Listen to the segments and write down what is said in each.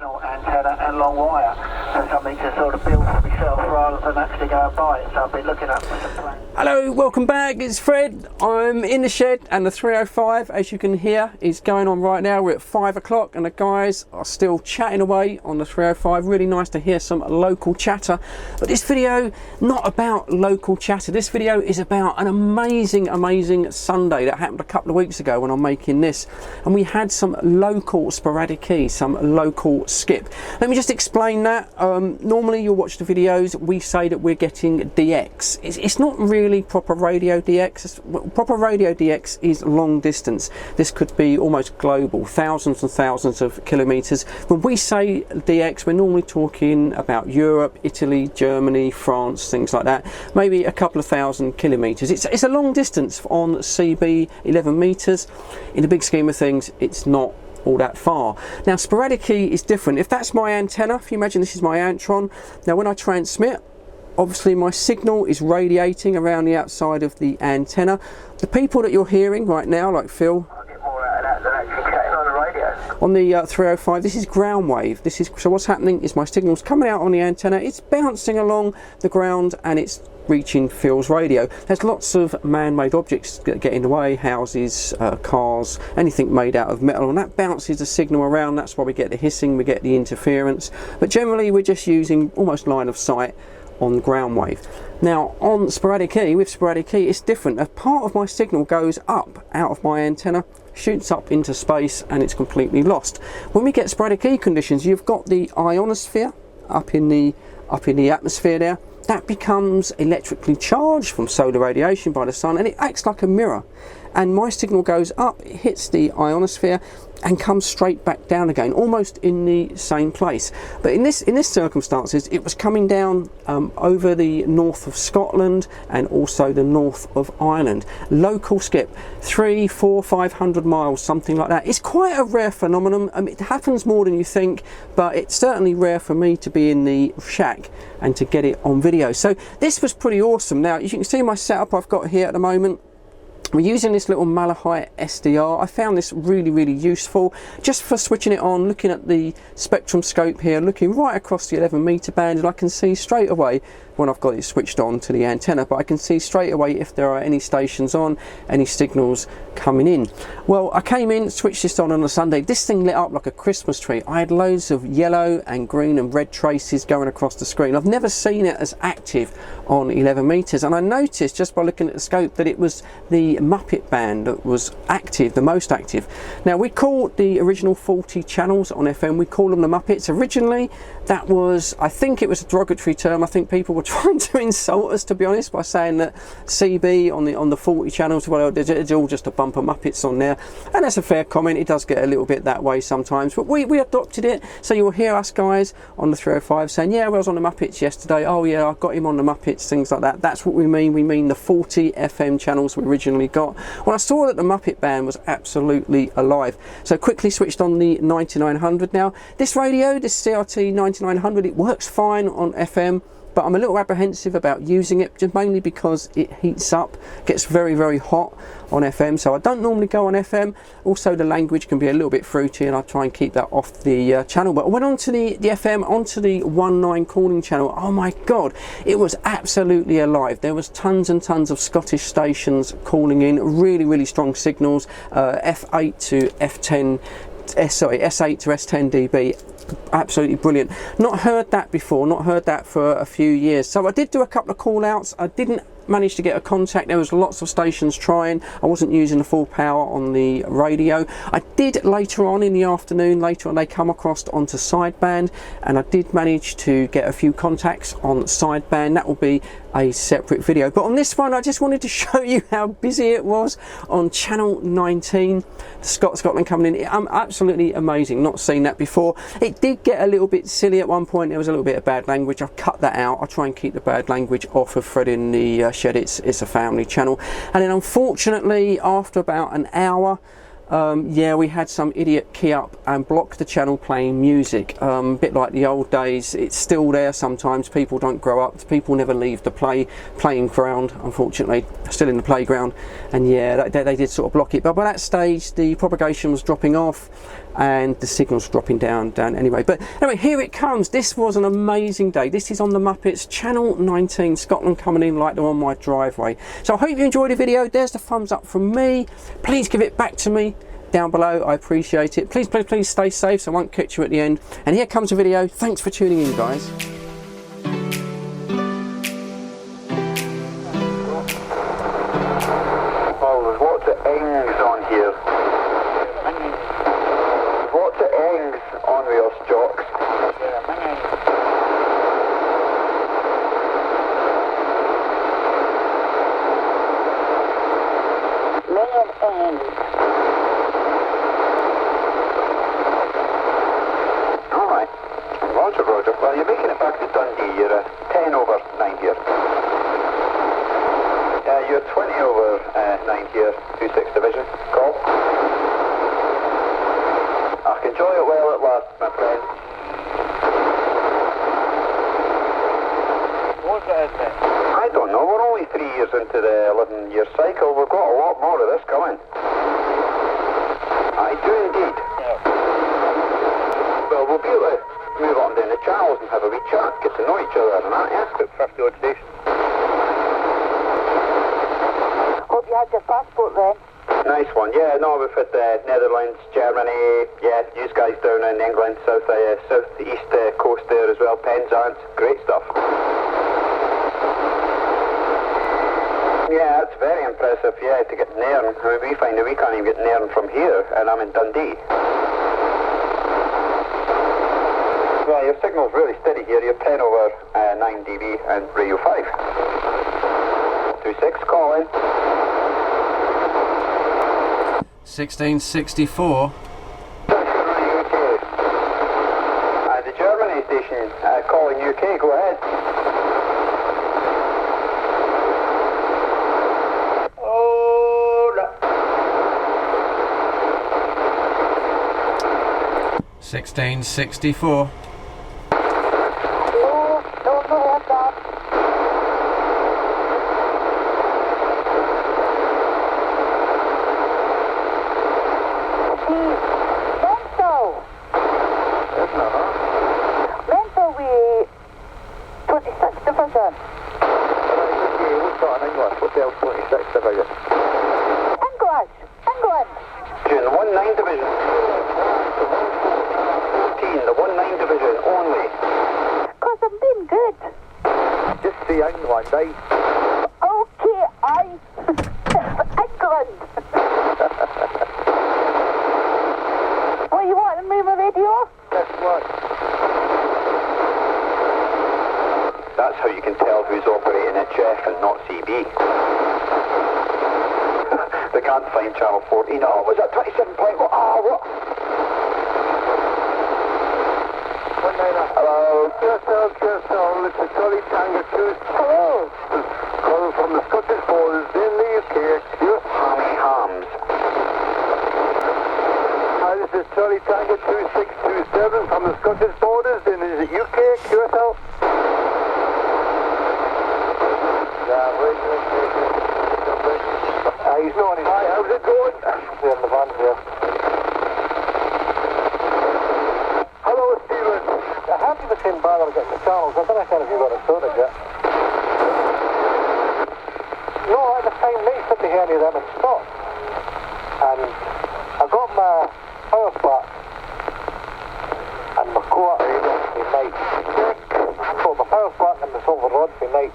directional antenna and long wire, and something to sort of build for myself rather than actually go and buy it. So I've been looking up for some plans. Hello, welcome back, it's Fred. I'm in the shed and the 305, as you can hear, is going on right now. We're at 5 o'clock and the guys are still chatting away on the 305. Really nice to hear some local chatter. But this video, not about local chatter. This video is about an amazing Sunday that happened a couple of weeks ago when I'm making this. And we had some local sporadic key, some local skip. Let me just explain that. Normally you'll watch the videos, we say that we're getting DX. It's not really proper radio DX. Proper radio DX is long distance. This could be almost global, thousands and thousands of kilometers. When we say DX, we're normally talking about Europe, Italy, Germany, France, things like that. Maybe a couple of thousand kilometers. It's a long distance on CB 11 meters. In the big scheme of things, it's not all that far. Now sporadic key is different. If that's my antenna, if you imagine this is my Antron, now when I transmit, obviously my signal is radiating around the outside of the antenna. The people that you're hearing right now, like Phil, I'll get more out of that than actually chatting on the radio. on the 305, this is ground wave. So what's happening is my signal's coming out on the antenna, it's bouncing along the ground and it's reaching Phil's radio. There's lots of man-made objects that get in the way, houses, cars, anything made out of metal, and that bounces the signal around. That's why we get the hissing, we get the interference. But generally we're just using almost line of sight on ground wave. Now on sporadic key, with sporadic key, it's different. A part of my signal goes up out of my antenna, shoots up into space, and it's completely lost. When we get sporadic key conditions, you've got the ionosphere up in the atmosphere there. That becomes electrically charged from solar radiation by the sun, and it acts like a mirror. And my signal goes up, it hits the ionosphere, and comes straight back down again, almost in the same place. But in this circumstances, it was coming down over the north of Scotland and also the north of Ireland. Local skip, 300, 400, 500 miles, something like that. It's quite a rare phenomenon. It happens more than you think, but it's certainly rare for me to be in the shack and to get it on video. So this was pretty awesome. Now, as you can see my setup I've got here at the moment, we're using this little Malahite SDR. I found this really useful just for switching it on, looking at the spectrum scope here, looking right across the 11 meter band, and I can see straight away when I've got it switched on to the antenna, but I can see straight away if there are any stations on, any signals coming in. Well, I came in, switched this on a Sunday. This thing lit up like a Christmas tree. I had loads of yellow and green and red traces going across the screen. I've never seen it as active on 11 meters, and I noticed just by looking at the scope that it was the Muppet band that was active, the most active. Now we call the original 40 channels on FM, we call them the Muppets. Originally that was, I think it was a derogatory term. I think people were trying to insult us, to be honest, by saying that CB on the 40 channels, well, it's all just a bump of Muppets on there, and that's a fair comment. It does get a little bit that way sometimes, but we adopted it. So you'll hear us guys on the 305 saying, yeah, well, I was on the Muppets yesterday, oh yeah, I got him on the Muppets, things like that. That's what we mean the 40 FM channels we originally got. When I saw that the Muppet band was absolutely alive, so quickly switched on the 9900. Now this radio, this CRT 9900, it works fine on FM, but I'm a little apprehensive about using it, just mainly because it heats up, gets very hot on FM, so I don't normally go on FM. Also the language can be a little bit fruity, and I try and keep that off the channel. But I went onto the FM, onto the 19 calling channel. Oh my god, it was absolutely alive. There was tons and tons of Scottish stations calling in, really strong signals, F8 to F10, S8 to S10 dB. Absolutely brilliant. Not heard that before, not heard that for a few years. So I did do a couple of call outs. I didn't manage to get a contact. There was lots of stations trying. I wasn't using the full power on the radio. I did later on in the afternoon, later on they come across onto sideband, and I did manage to get a few contacts on sideband. That will be a separate video, but on this one I just wanted to show you how busy it was on channel 19, Scotland coming in. Absolutely amazing, not seen that before. It did get a little bit silly at one point. There was a little bit of bad language. I've cut that out. I try and keep the bad language off of Fred in the shed. It's a family channel. And then unfortunately after about an hour, yeah, we had some idiot key up and block the channel playing music. A bit like the old days. It's still there sometimes. People don't grow up. People never leave the playing ground, unfortunately. Still in the playground. And yeah, they did sort of block it. But by that stage, the propagation was dropping off. and the signal's dropping down anyway. But anyway, here it comes. This was an amazing day. This is on the Muppets, Channel 19, Scotland, coming in like they're on my driveway. So I hope you enjoyed the video. There's the thumbs up from me. Please give it back to me down below. I appreciate it. Please stay safe so I won't catch you at the end. And here comes the video. Thanks for tuning in, guys. Well, there's lots of ings on here. There's lots of ings on wheels, jocks. Alright. Roger, Roger. Well, you're making it back to Dundee. You're 10 over 9 here. You're 20 over 9 here, 26 Division. Call. I can enjoy it while it lasts, my friend. What's it, isn't it? I don't know. We're only 3 years into the 11-year cycle. We've got a lot more of this coming. I do indeed. Yeah. Well, we'll be able to move on down the channels and have a wee chat, get to know each other and that, yeah? About 50 odd stations. Hope you had your passport then. Nice one. Yeah, no, we've had Netherlands, Germany, yeah, you guys down in England, south east coast there as well, Penzance, great stuff. Yeah, that's very impressive, yeah, to get Nairn. I mean, we find that we can't even get Nairn from here, and I'm in Dundee. Well, your signal's really steady here. You're 10 over 9 dB and radio 5. 26, call in. 1664. The Germany station calling UK, go ahead. Oh, no. 1664. Don't know that. Mental, we 26 Division. What's that in English? What's the 26 Division? English, England. June, the 19 Division. 14, the 19 Division only. Cause I'm being good. Just say England, right? Okay, England. What, you want to move a radio? Guess what? That's how you can tell who's operating HF and not CB. They can't find channel 14. Oh, was that 27.1? Oh, what? Hello. QSL, this is Charlie Tango 2. Hello. Calling from the Scottish Borders in the UK. Hammy Hams. Hi, this is Charlie Tango 2627 from the Scottish Borders in the UK. QSL. He's not on his... Hi, how's it going? We're in the van here. Hello, Stephen. I haven't even seen bother getting the channels. I don't know if you got it sorted yet. No, at the time, they said to hear any of them and stopped. And I got my power back and my coax for night. So my power back and the silver rod for night.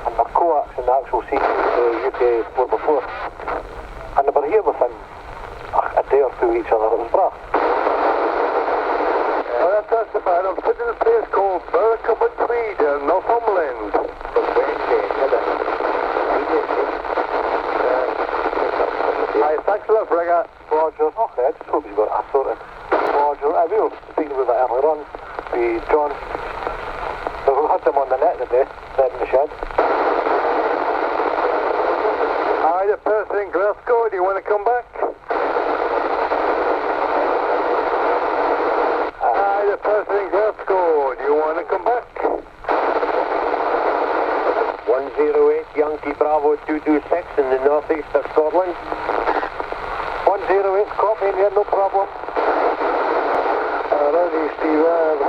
And my coax and the actual seat the UK were before. And they were here within a day or two of each other. It was brass. That's the man. I'm sitting in a place called Burcombe Tweed in Northumberland. From Wednesday, Hi, thanks a lot, Brigger. Roger. Okay, I just hope you got that sorted. Roger. We were speaking about that earlier on with John. We had them on the net today, dead in the shed. Hi, the person in Glasgow, do you want to come back? Hi, the person in Glasgow, do you want to come back? 108 Yankee Bravo 226 in the northeast of Scotland. 108, copy, yeah, no problem.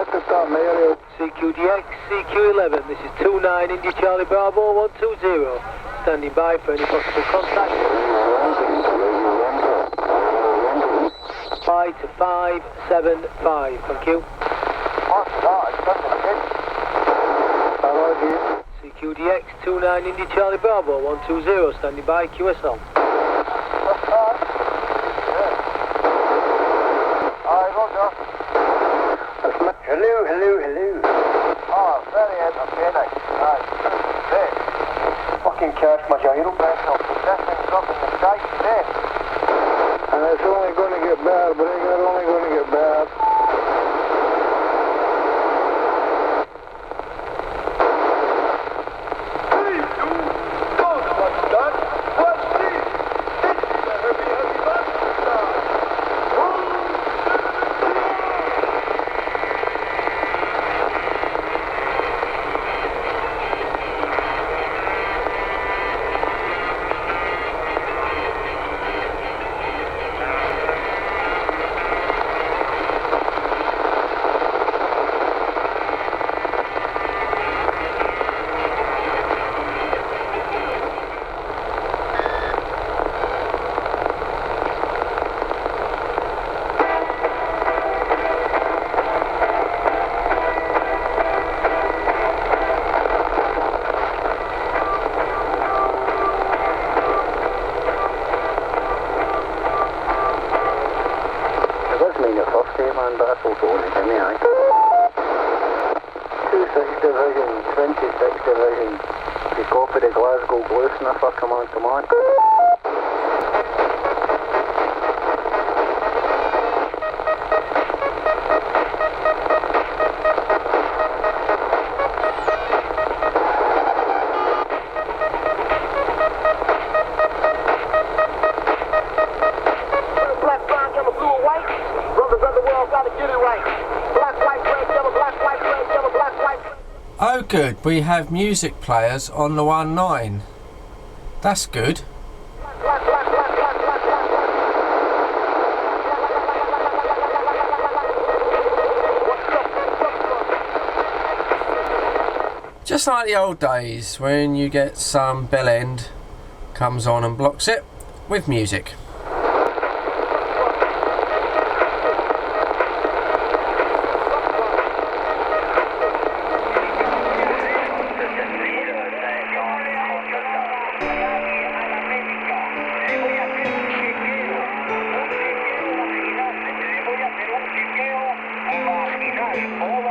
hit the top area. CQDX, CQ11, this is 29 India Charlie Bravo 120. Standing by for any possible contact. 5 to 575, thank you. What's that? It's something good. Hello, CQDX, 29 India Charlie Bravo 120, standing by QSL. What's that? Yeah. Aye, Roger. Hello, hello, hello. Oh, very entertaining. Aye, great. Fucking catch my gyro pencil. This thing's up in the sky today. And it's only going to get bad, but it's only going to get bad. Man, but that's all going to me, aye. 26th Division, 26th Division. You copy the Glasgow Blue Sniffer, come on, come on. Oh good, we have music players on the 19. That's good. Just like the old days when you get some bell end comes on and blocks it with music. Oh,